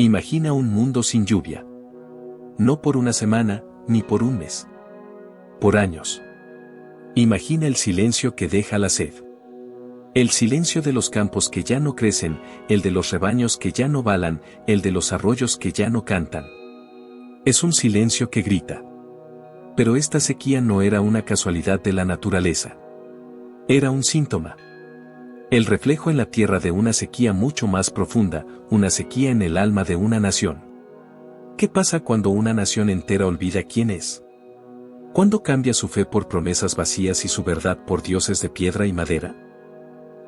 Imagina un mundo sin lluvia. No por una semana, ni por un mes. Por años. Imagina el silencio que deja la sed. El silencio de los campos que ya no crecen, el de los rebaños que ya no balan, el de los arroyos que ya no cantan. Es un silencio que grita. Pero esta sequía no era una casualidad de la naturaleza. Era un síntoma. El reflejo en la tierra de una sequía mucho más profunda, una sequía en el alma de una nación. ¿Qué pasa cuando una nación entera olvida quién es? ¿Cuándo cambia su fe por promesas vacías y su verdad por dioses de piedra y madera?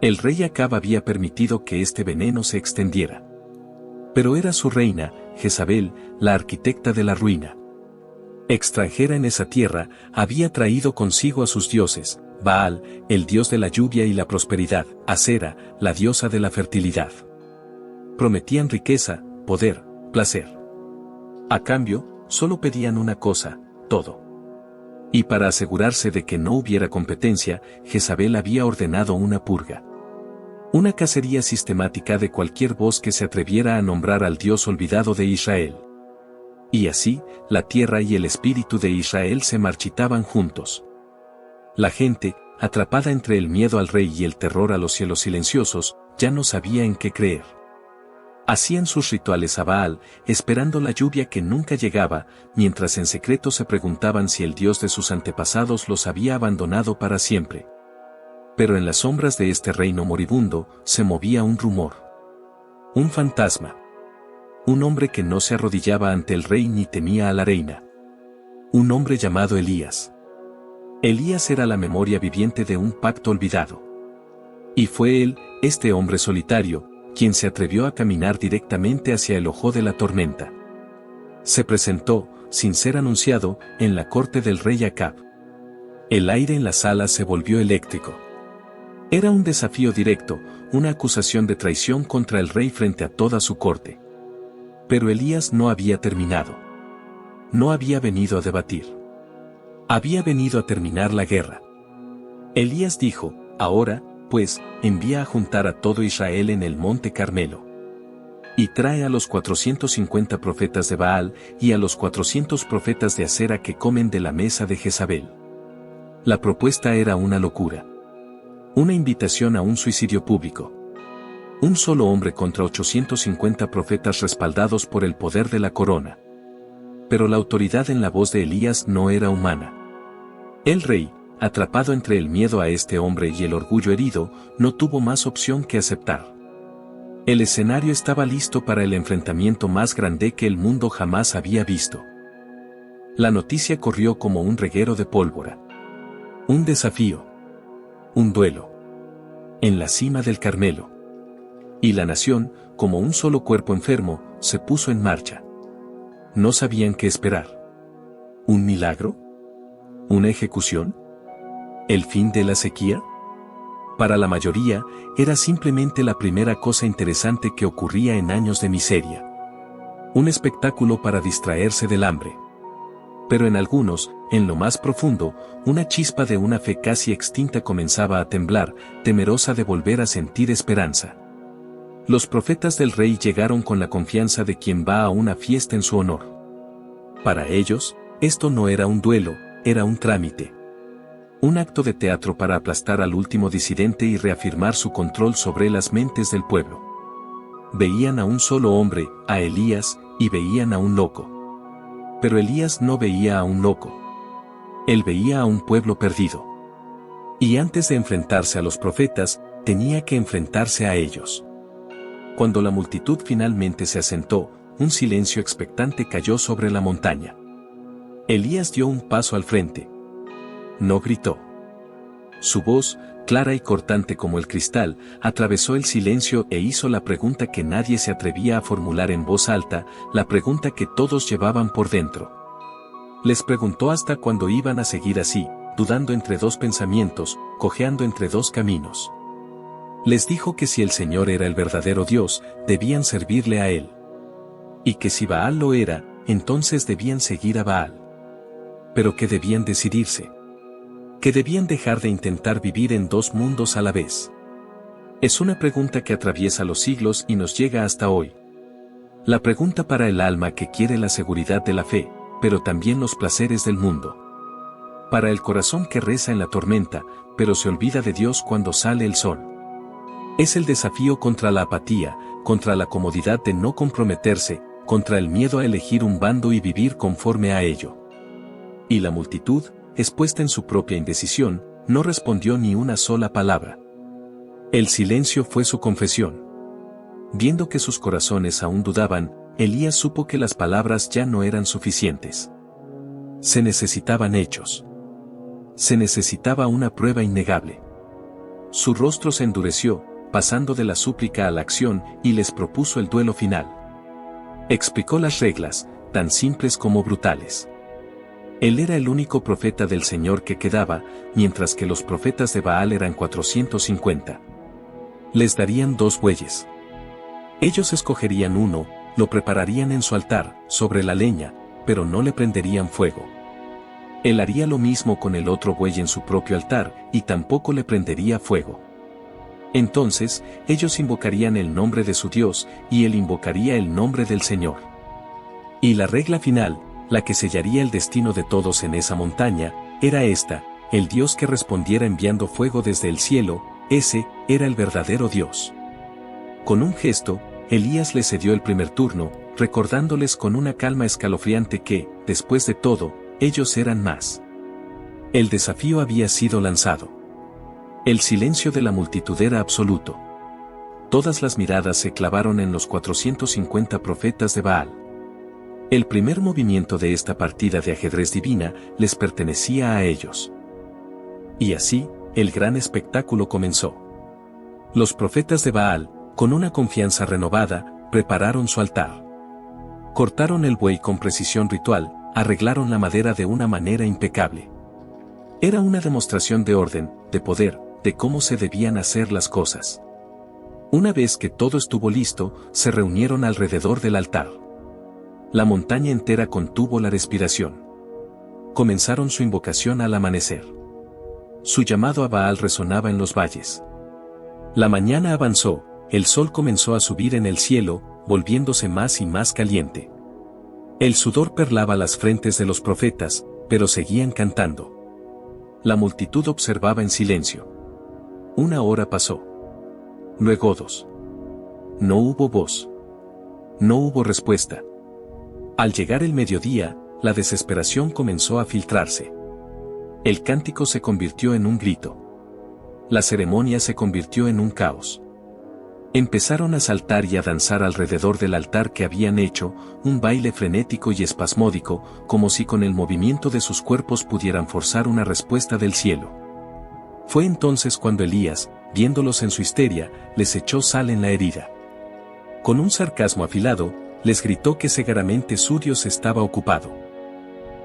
El rey Acab había permitido que este veneno se extendiera. Pero era su reina, Jezabel, la arquitecta de la ruina. Extranjera en esa tierra, había traído consigo a sus dioses, Baal, el dios de la lluvia y la prosperidad, Asera, la diosa de la fertilidad. Prometían riqueza, poder, placer. A cambio, solo pedían una cosa, todo. Y para asegurarse de que no hubiera competencia, Jezabel había ordenado una purga. Una cacería sistemática de cualquier voz que se atreviera a nombrar al Dios olvidado de Israel. Y así, la tierra y el espíritu de Israel se marchitaban juntos. La gente, atrapada entre el miedo al rey y el terror a los cielos silenciosos, ya no sabía en qué creer. Hacían sus rituales a Baal, esperando la lluvia que nunca llegaba, mientras en secreto se preguntaban si el Dios de sus antepasados los había abandonado para siempre. Pero en las sombras de este reino moribundo, se movía un rumor. Un fantasma. Un hombre que no se arrodillaba ante el rey ni temía a la reina. Un hombre llamado Elías. Elías era la memoria viviente de un pacto olvidado. Y fue él, este hombre solitario, quien se atrevió a caminar directamente hacia el ojo de la tormenta. Se presentó, sin ser anunciado, en la corte del rey Acab. El aire en la sala se volvió eléctrico. Era un desafío directo, una acusación de traición contra el rey frente a toda su corte. Pero Elías no había terminado. No había venido a debatir. Había venido a terminar la guerra. Elías dijo, ahora, pues, envía a juntar a todo Israel en el monte Carmelo. Y trae a los 450 profetas de Baal y a los 400 profetas de Asera que comen de la mesa de Jezabel. La propuesta era una locura. Una invitación a un suicidio público. Un solo hombre contra 850 profetas respaldados por el poder de la corona. Pero la autoridad en la voz de Elías no era humana. El rey, atrapado entre el miedo a este hombre y el orgullo herido, no tuvo más opción que aceptar. El escenario estaba listo para el enfrentamiento más grande que el mundo jamás había visto. La noticia corrió como un reguero de pólvora. Un desafío. Un duelo. En la cima del Carmelo. Y la nación, como un solo cuerpo enfermo, se puso en marcha. No sabían qué esperar. ¿Un milagro? ¿Una ejecución? ¿El fin de la sequía? Para la mayoría, era simplemente la primera cosa interesante que ocurría en años de miseria. Un espectáculo para distraerse del hambre. Pero en algunos, en lo más profundo, una chispa de una fe casi extinta comenzaba a temblar, temerosa de volver a sentir esperanza. Los profetas del rey llegaron con la confianza de quien va a una fiesta en su honor. Para ellos, esto no era un duelo, era un trámite. Un acto de teatro para aplastar al último disidente y reafirmar su control sobre las mentes del pueblo. Veían a un solo hombre, a Elías, y veían a un loco. Pero Elías no veía a un loco. Él veía a un pueblo perdido. Y antes de enfrentarse a los profetas, tenía que enfrentarse a ellos. Cuando la multitud finalmente se asentó, un silencio expectante cayó sobre la montaña. Elías dio un paso al frente. No gritó. Su voz, clara y cortante como el cristal, atravesó el silencio e hizo la pregunta que nadie se atrevía a formular en voz alta, la pregunta que todos llevaban por dentro. Les preguntó hasta cuándo iban a seguir así, dudando entre dos pensamientos, cojeando entre dos caminos. Les dijo que si el Señor era el verdadero Dios, debían servirle a Él. Y que si Baal lo era, entonces debían seguir a Baal. Pero que debían decidirse. Que debían dejar de intentar vivir en dos mundos a la vez. Es una pregunta que atraviesa los siglos y nos llega hasta hoy. La pregunta para el alma que quiere la seguridad de la fe, pero también los placeres del mundo. Para el corazón que reza en la tormenta, pero se olvida de Dios cuando sale el sol. Es el desafío contra la apatía, contra la comodidad de no comprometerse, contra el miedo a elegir un bando y vivir conforme a ello. Y la multitud, expuesta en su propia indecisión, no respondió ni una sola palabra. El silencio fue su confesión. Viendo que sus corazones aún dudaban, Elías supo que las palabras ya no eran suficientes. Se necesitaban hechos. Se necesitaba una prueba innegable. Su rostro se endureció, pasando de la súplica a la acción, y les propuso el duelo final. Explicó las reglas, tan simples como brutales. Él era el único profeta del Señor que quedaba, mientras que los profetas de Baal eran 450. Les darían 2 bueyes. Ellos escogerían uno, lo prepararían en su altar, sobre la leña, pero no le prenderían fuego. Él haría lo mismo con el otro buey en su propio altar, y tampoco le prendería fuego. Entonces, ellos invocarían el nombre de su Dios, y él invocaría el nombre del Señor. Y la regla final, la que sellaría el destino de todos en esa montaña, era esta: el Dios que respondiera enviando fuego desde el cielo, ese era el verdadero Dios. Con un gesto, Elías les cedió el primer turno, recordándoles con una calma escalofriante que, después de todo, ellos eran más. El desafío había sido lanzado. El silencio de la multitud era absoluto. Todas las miradas se clavaron en los 450 profetas de Baal. El primer movimiento de esta partida de ajedrez divina les pertenecía a ellos. Y así, el gran espectáculo comenzó. Los profetas de Baal, con una confianza renovada, prepararon su altar. Cortaron el buey con precisión ritual, arreglaron la madera de una manera impecable. Era una demostración de orden, de poder, de cómo se debían hacer las cosas. Una vez que todo estuvo listo, se reunieron alrededor del altar. La montaña entera contuvo la respiración. Comenzaron su invocación al amanecer. Su llamado a Baal resonaba en los valles. La mañana avanzó, el sol comenzó a subir en el cielo, volviéndose más y más caliente. El sudor perlaba las frentes de los profetas, pero seguían cantando. La multitud observaba en silencio. 1 hora pasó. Luego 2. No hubo voz. No hubo respuesta. Al llegar el mediodía, la desesperación comenzó a filtrarse. El cántico se convirtió en un grito. La ceremonia se convirtió en un caos. Empezaron a saltar y a danzar alrededor del altar que habían hecho, un baile frenético y espasmódico, como si con el movimiento de sus cuerpos pudieran forzar una respuesta del cielo. Fue entonces cuando Elías, viéndolos en su histeria, les echó sal en la herida. Con un sarcasmo afilado, les gritó que segaramente su Dios estaba ocupado.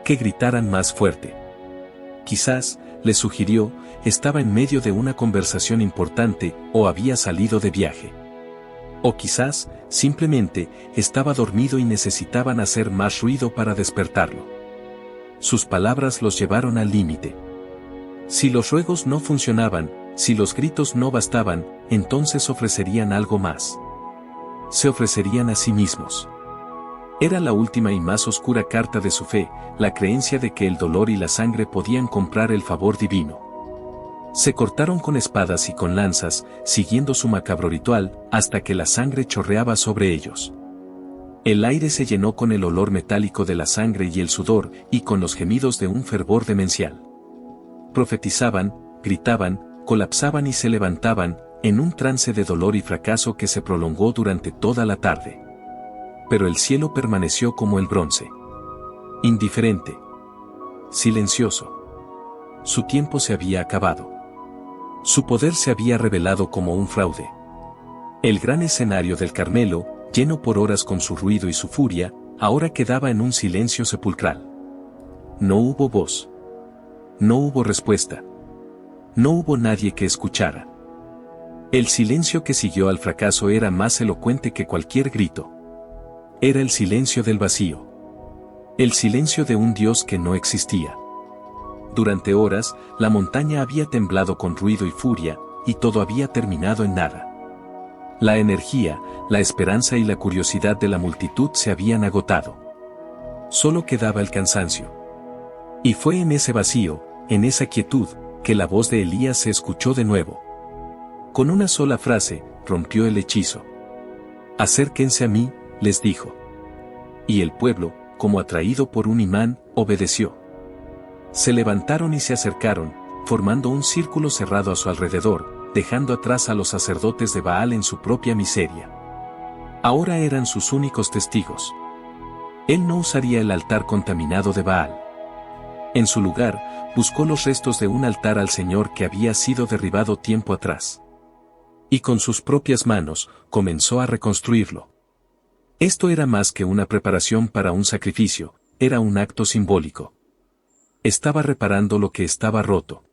Que gritaran más fuerte. Quizás, les sugirió, estaba en medio de una conversación importante o había salido de viaje. O quizás, simplemente, estaba dormido y necesitaban hacer más ruido para despertarlo. Sus palabras los llevaron al límite. Si los ruegos no funcionaban, si los gritos no bastaban, entonces ofrecerían algo más. Se ofrecerían a sí mismos. Era la última y más oscura carta de su fe, la creencia de que el dolor y la sangre podían comprar el favor divino. Se cortaron con espadas y con lanzas, siguiendo su macabro ritual, hasta que la sangre chorreaba sobre ellos. El aire se llenó con el olor metálico de la sangre y el sudor, y con los gemidos de un fervor demencial. Profetizaban, gritaban, colapsaban y se levantaban, en un trance de dolor y fracaso que se prolongó durante toda la tarde. Pero el cielo permaneció como el bronce. Indiferente. Silencioso. Su tiempo se había acabado. Su poder se había revelado como un fraude. El gran escenario del Carmelo, lleno por horas con su ruido y su furia, ahora quedaba en un silencio sepulcral. No hubo voz. No hubo respuesta. No hubo nadie que escuchara. El silencio que siguió al fracaso era más elocuente que cualquier grito. Era el silencio del vacío. El silencio de un Dios que no existía. Durante horas, la montaña había temblado con ruido y furia, y todo había terminado en nada. La energía, la esperanza y la curiosidad de la multitud se habían agotado. Solo quedaba el cansancio. Y fue en ese vacío, en esa quietud, que la voz de Elías se escuchó de nuevo. Con una sola frase, rompió el hechizo. «Acérquense a mí», les dijo. Y el pueblo, como atraído por un imán, obedeció. Se levantaron y se acercaron, formando un círculo cerrado a su alrededor, dejando atrás a los sacerdotes de Baal en su propia miseria. Ahora eran sus únicos testigos. Él no usaría el altar contaminado de Baal. En su lugar, buscó los restos de un altar al Señor que había sido derribado tiempo atrás. Y con sus propias manos, comenzó a reconstruirlo. Esto era más que una preparación para un sacrificio, era un acto simbólico. Estaba reparando lo que estaba roto.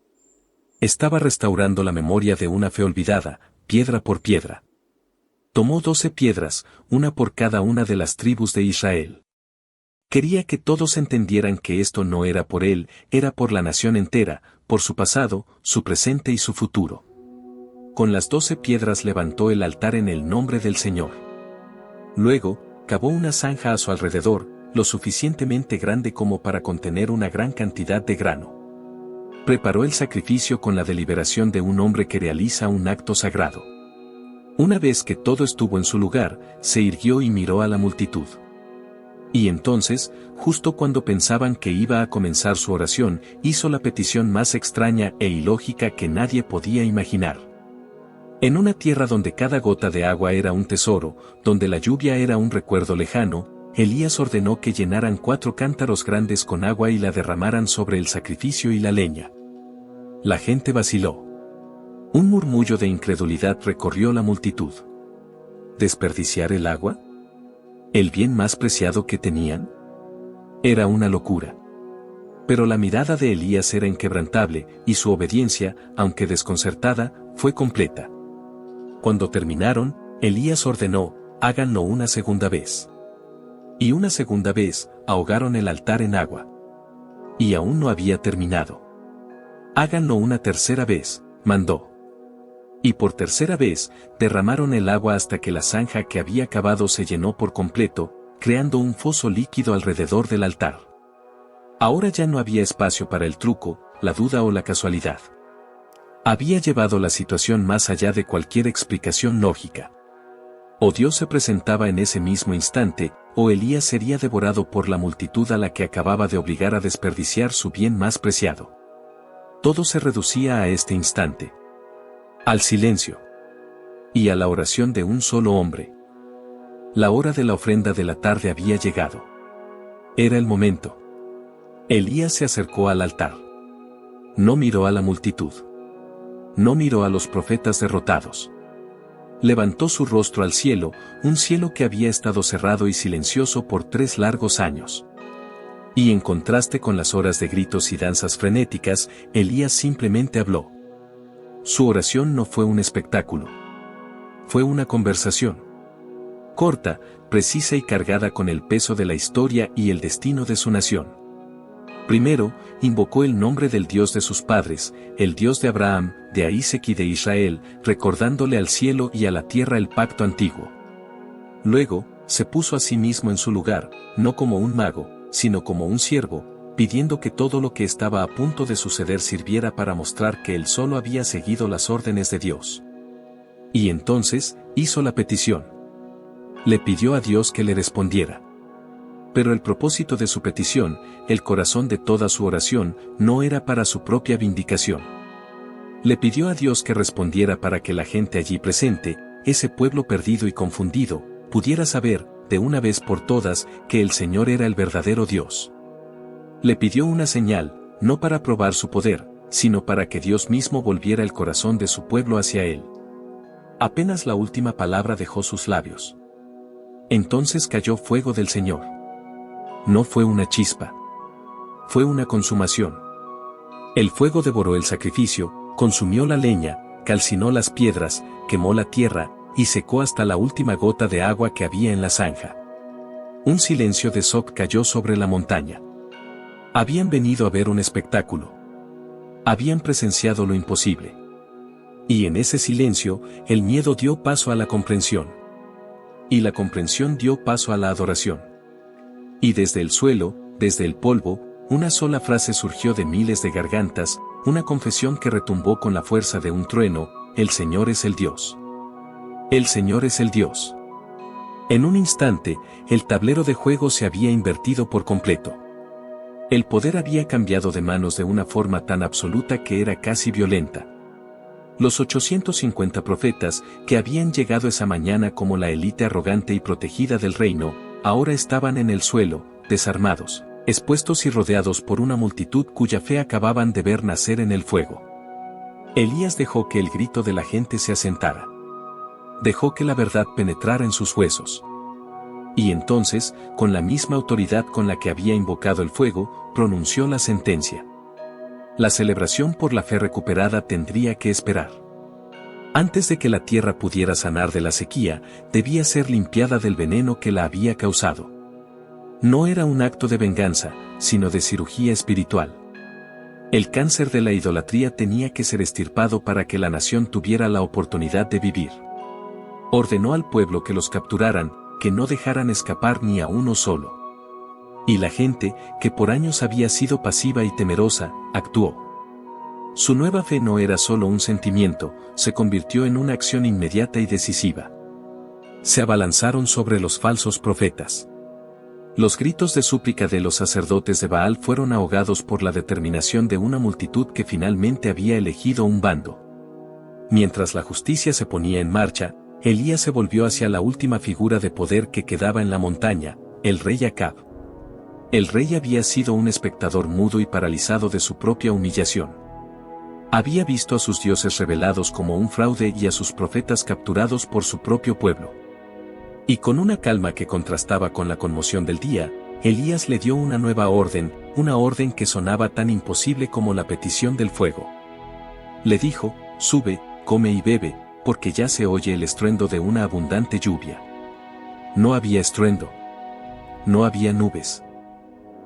Estaba restaurando la memoria de una fe olvidada, piedra por piedra. Tomó 12 piedras, una por cada una de las tribus de Israel. Quería que todos entendieran que esto no era por él, era por la nación entera, por su pasado, su presente y su futuro. Con las 12 piedras levantó el altar en el nombre del Señor. Luego, cavó una zanja a su alrededor, lo suficientemente grande como para contener una gran cantidad de grano. Preparó el sacrificio con la deliberación de un hombre que realiza un acto sagrado. Una vez que todo estuvo en su lugar, se irguió y miró a la multitud. Y entonces, justo cuando pensaban que iba a comenzar su oración, hizo la petición más extraña e ilógica que nadie podía imaginar. En una tierra donde cada gota de agua era un tesoro, donde la lluvia era un recuerdo lejano, Elías ordenó que llenaran 4 cántaros grandes con agua y la derramaran sobre el sacrificio y la leña. La gente vaciló. Un murmullo de incredulidad recorrió la multitud. ¿Desperdiciar el agua? ¿El bien más preciado que tenían? Era una locura. Pero la mirada de Elías era inquebrantable, y su obediencia, aunque desconcertada, fue completa. Cuando terminaron, Elías ordenó, háganlo una segunda vez. Y una segunda vez, ahogaron el altar en agua. Y aún no había terminado. Háganlo una tercera vez, mandó. Y por tercera vez, derramaron el agua hasta que la zanja que había cavado se llenó por completo, creando un foso líquido alrededor del altar. Ahora ya no había espacio para el truco, la duda o la casualidad. Había llevado la situación más allá de cualquier explicación lógica. O Dios se presentaba en ese mismo instante, o Elías sería devorado por la multitud a la que acababa de obligar a desperdiciar su bien más preciado. Todo se reducía a este instante. Al silencio. Y a la oración de un solo hombre. La hora de la ofrenda de la tarde había llegado. Era el momento. Elías se acercó al altar. No miró a la multitud. No miró a los profetas derrotados. Levantó su rostro al cielo, un cielo que había estado cerrado y silencioso por 3 largos años. Y en contraste con las horas de gritos y danzas frenéticas, Elías simplemente habló. Su oración no fue un espectáculo. Fue una conversación. Corta, precisa y cargada con el peso de la historia y el destino de su nación. Primero, invocó el nombre del Dios de sus padres, el Dios de Abraham, de Isaac y de Israel, recordándole al cielo y a la tierra el pacto antiguo. Luego, se puso a sí mismo en su lugar, no como un mago, sino como un siervo, pidiendo que todo lo que estaba a punto de suceder sirviera para mostrar que él solo había seguido las órdenes de Dios. Y entonces, hizo la petición. Le pidió a Dios que le respondiera. Pero el propósito de su petición, el corazón de toda su oración, no era para su propia vindicación. Le pidió a Dios que respondiera para que la gente allí presente, ese pueblo perdido y confundido, pudiera saber, de una vez por todas, que el Señor era el verdadero Dios. Le pidió una señal, no para probar su poder, sino para que Dios mismo volviera el corazón de su pueblo hacia él. Apenas la última palabra dejó sus labios. Entonces cayó fuego del Señor. No fue una chispa. Fue una consumación. El fuego devoró el sacrificio, consumió la leña, calcinó las piedras, quemó la tierra, y secó hasta la última gota de agua que había en la zanja. Un silencio de shock cayó sobre la montaña. Habían venido a ver un espectáculo. Habían presenciado lo imposible. Y en ese silencio, el miedo dio paso a la comprensión. Y la comprensión dio paso a la adoración. Y desde el suelo, desde el polvo, una sola frase surgió de miles de gargantas, una confesión que retumbó con la fuerza de un trueno: el Señor es el Dios. El Señor es el Dios. En un instante, el tablero de juego se había invertido por completo. El poder había cambiado de manos de una forma tan absoluta que era casi violenta. Los 850 profetas, que habían llegado esa mañana como la élite arrogante y protegida del reino, ahora estaban en el suelo, desarmados, expuestos y rodeados por una multitud cuya fe acababan de ver nacer en el fuego. Elías dejó que el grito de la gente se asentara. Dejó que la verdad penetrara en sus huesos. Y entonces, con la misma autoridad con la que había invocado el fuego, pronunció la sentencia. La celebración por la fe recuperada tendría que esperar. Antes de que la tierra pudiera sanar de la sequía, debía ser limpiada del veneno que la había causado. No era un acto de venganza, sino de cirugía espiritual. El cáncer de la idolatría tenía que ser extirpado para que la nación tuviera la oportunidad de vivir. Ordenó al pueblo que los capturaran, que no dejaran escapar ni a uno solo. Y la gente, que por años había sido pasiva y temerosa, actuó. Su nueva fe no era solo un sentimiento, se convirtió en una acción inmediata y decisiva. Se abalanzaron sobre los falsos profetas. Los gritos de súplica de los sacerdotes de Baal fueron ahogados por la determinación de una multitud que finalmente había elegido un bando. Mientras la justicia se ponía en marcha, Elías se volvió hacia la última figura de poder que quedaba en la montaña, el rey Acab. El rey había sido un espectador mudo y paralizado de su propia humillación. Había visto a sus dioses revelados como un fraude y a sus profetas capturados por su propio pueblo. Y con una calma que contrastaba con la conmoción del día, Elías le dio una nueva orden, una orden que sonaba tan imposible como la petición del fuego. Le dijo: sube, come y bebe, porque ya se oye el estruendo de una abundante lluvia. No había estruendo. No había nubes.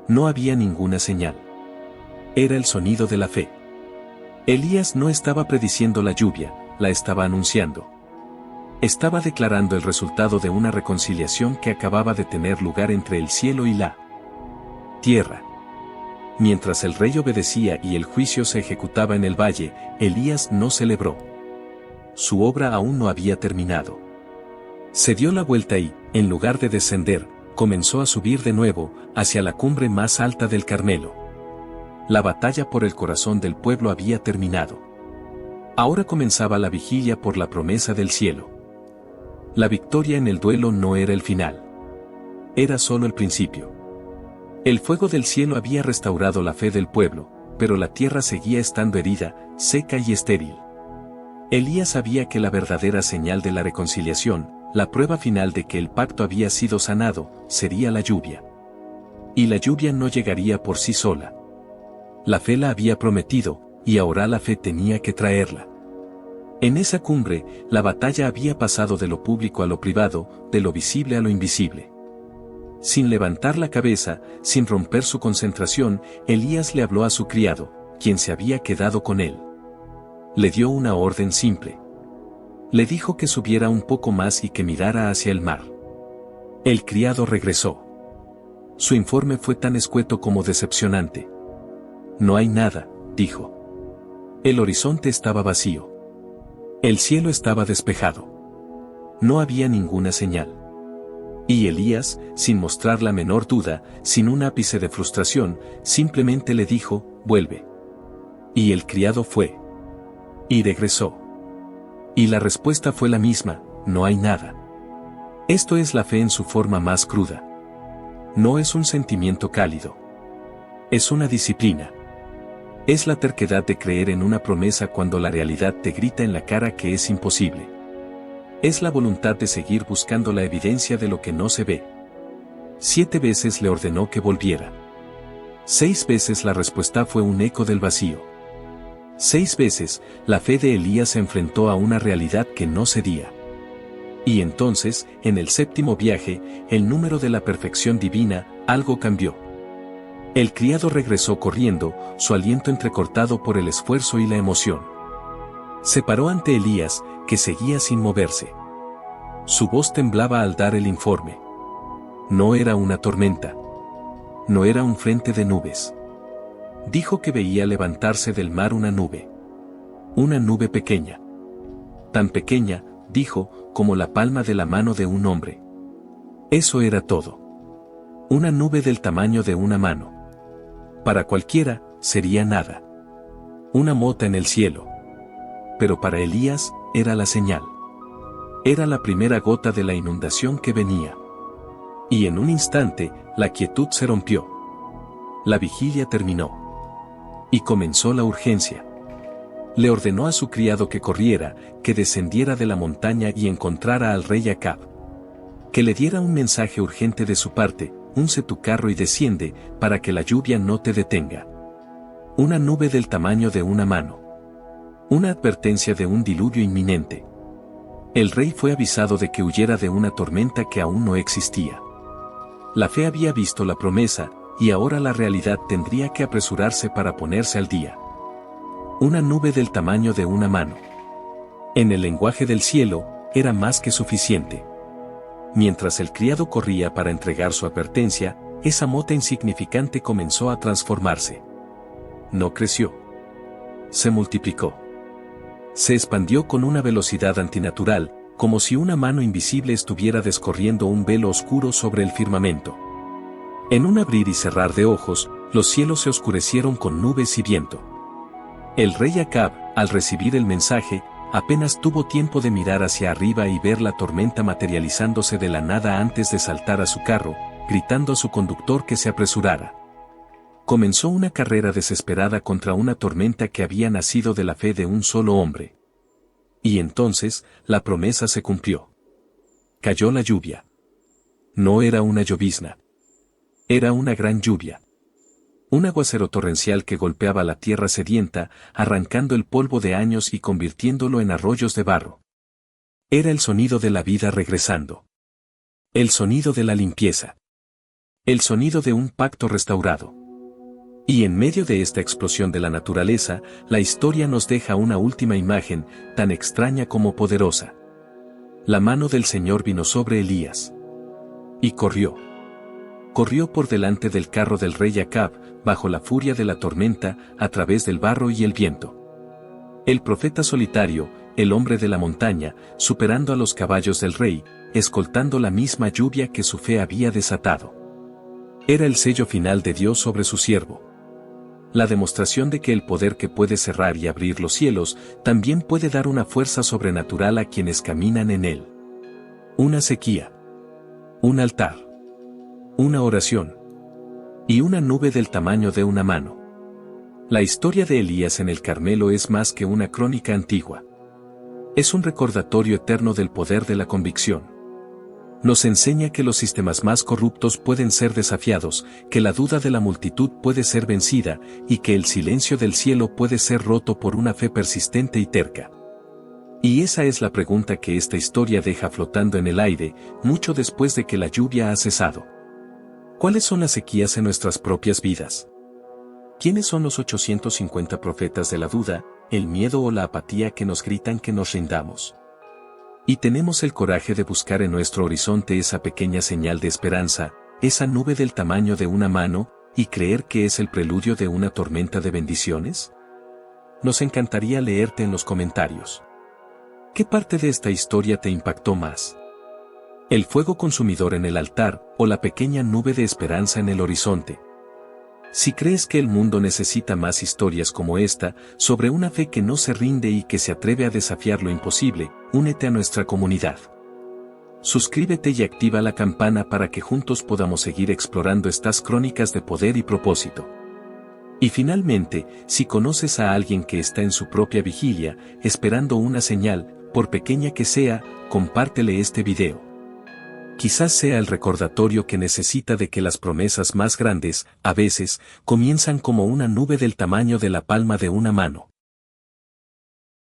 No había ninguna señal. Era el sonido de la fe. Elías no estaba prediciendo la lluvia, la estaba anunciando. Estaba declarando el resultado de una reconciliación que acababa de tener lugar entre el cielo y la tierra. Mientras el rey obedecía y el juicio se ejecutaba en el valle, Elías no celebró. Su obra aún no había terminado. Se dio la vuelta y, en lugar de descender, comenzó a subir de nuevo, hacia la cumbre más alta del Carmelo. La batalla por el corazón del pueblo había terminado. Ahora comenzaba la vigilia por la promesa del cielo. La victoria en el duelo no era el final. Era solo el principio. El fuego del cielo había restaurado la fe del pueblo, pero la tierra seguía estando herida, seca y estéril. Elías sabía que la verdadera señal de la reconciliación, la prueba final de que el pacto había sido sanado, sería la lluvia. Y la lluvia no llegaría por sí sola. La fe la había prometido, y ahora la fe tenía que traerla. En esa cumbre, la batalla había pasado de lo público a lo privado, de lo visible a lo invisible. Sin levantar la cabeza, sin romper su concentración, Elías le habló a su criado, quien se había quedado con él. Le dio una orden simple. Le dijo que subiera un poco más y que mirara hacia el mar. El criado regresó. Su informe fue tan escueto como decepcionante. No hay nada, dijo. El horizonte estaba vacío. El cielo estaba despejado. No había ninguna señal. Y Elías, sin mostrar la menor duda, sin un ápice de frustración, simplemente le dijo: vuelve. Y el criado fue. Y regresó. Y la respuesta fue la misma: no hay nada. Esto es la fe en su forma más cruda. No es un sentimiento cálido. Es una disciplina. Es la terquedad de creer en una promesa cuando la realidad te grita en la cara que es imposible. Es la voluntad de seguir buscando la evidencia de lo que no se ve. 7 veces le ordenó que volviera. 6 veces la respuesta fue un eco del vacío. 6 veces, la fe de Elías se enfrentó a una realidad que no cedía. Y entonces, en el 7º viaje, el número de la perfección divina, algo cambió. El criado regresó corriendo, su aliento entrecortado por el esfuerzo y la emoción. Se paró ante Elías, que seguía sin moverse. Su voz temblaba al dar el informe. No era una tormenta. No era un frente de nubes. Dijo que veía levantarse del mar una nube. Una nube pequeña. Tan pequeña, dijo, como la palma de la mano de un hombre. Eso era todo. Una nube del tamaño de una mano. Para cualquiera, sería nada. Una mota en el cielo. Pero para Elías, era la señal. Era la primera gota de la inundación que venía. Y en un instante, la quietud se rompió. La vigilia terminó. Y comenzó la urgencia. Le ordenó a su criado que corriera, que descendiera de la montaña y encontrara al rey Acab. Que le diera un mensaje urgente de su parte: unce tu carro y desciende, para que la lluvia no te detenga. Una nube del tamaño de una mano. Una advertencia de un diluvio inminente. El rey fue avisado de que huyera de una tormenta que aún no existía. La fe había visto la promesa, y ahora la realidad tendría que apresurarse para ponerse al día. Una nube del tamaño de una mano. En el lenguaje del cielo, era más que suficiente. Mientras el criado corría para entregar su advertencia, esa mota insignificante comenzó a transformarse. No creció. Se multiplicó. Se expandió con una velocidad antinatural, como si una mano invisible estuviera descorriendo un velo oscuro sobre el firmamento. En un abrir y cerrar de ojos, los cielos se oscurecieron con nubes y viento. El rey Acab, al recibir el mensaje, apenas tuvo tiempo de mirar hacia arriba y ver la tormenta materializándose de la nada antes de saltar a su carro, gritando a su conductor que se apresurara. Comenzó una carrera desesperada contra una tormenta que había nacido de la fe de un solo hombre. Y entonces, la promesa se cumplió. Cayó la lluvia. No era una llovizna. Era una gran lluvia. Un aguacero torrencial que golpeaba la tierra sedienta, arrancando el polvo de años y convirtiéndolo en arroyos de barro. Era el sonido de la vida regresando. El sonido de la limpieza. El sonido de un pacto restaurado. Y en medio de esta explosión de la naturaleza, la historia nos deja una última imagen, tan extraña como poderosa. La mano del Señor vino sobre Elías. Y corrió. Corrió por delante del carro del rey Acab, bajo la furia de la tormenta, a través del barro y el viento. El profeta solitario, el hombre de la montaña, superando a los caballos del rey, escoltando la misma lluvia que su fe había desatado. Era el sello final de Dios sobre su siervo. La demostración de que el poder que puede cerrar y abrir los cielos, también puede dar una fuerza sobrenatural a quienes caminan en él. Una sequía. Un altar. Una oración. Y una nube del tamaño de una mano. La historia de Elías en el Carmelo es más que una crónica antigua. Es un recordatorio eterno del poder de la convicción. Nos enseña que los sistemas más corruptos pueden ser desafiados, que la duda de la multitud puede ser vencida, y que el silencio del cielo puede ser roto por una fe persistente y terca. Y esa es la pregunta que esta historia deja flotando en el aire, mucho después de que la lluvia ha cesado. ¿Cuáles son las sequías en nuestras propias vidas? ¿Quiénes son los 850 profetas de la duda, el miedo o la apatía que nos gritan que nos rindamos? Y tenemos el coraje de buscar en nuestro horizonte esa pequeña señal de esperanza, esa nube del tamaño de una mano, y creer que es el preludio de una tormenta de bendiciones? Nos encantaría leerte en los comentarios. ¿Qué parte de esta historia te impactó más? ¿El fuego consumidor en el altar, o la pequeña nube de esperanza en el horizonte? Si crees que el mundo necesita más historias como esta, sobre una fe que no se rinde y que se atreve a desafiar lo imposible, únete a nuestra comunidad. Suscríbete y activa la campana para que juntos podamos seguir explorando estas crónicas de poder y propósito. Y finalmente, si conoces a alguien que está en su propia vigilia, esperando una señal, por pequeña que sea, compártele este video. Quizás sea el recordatorio que necesita de que las promesas más grandes, a veces, comienzan como una nube del tamaño de la palma de una mano.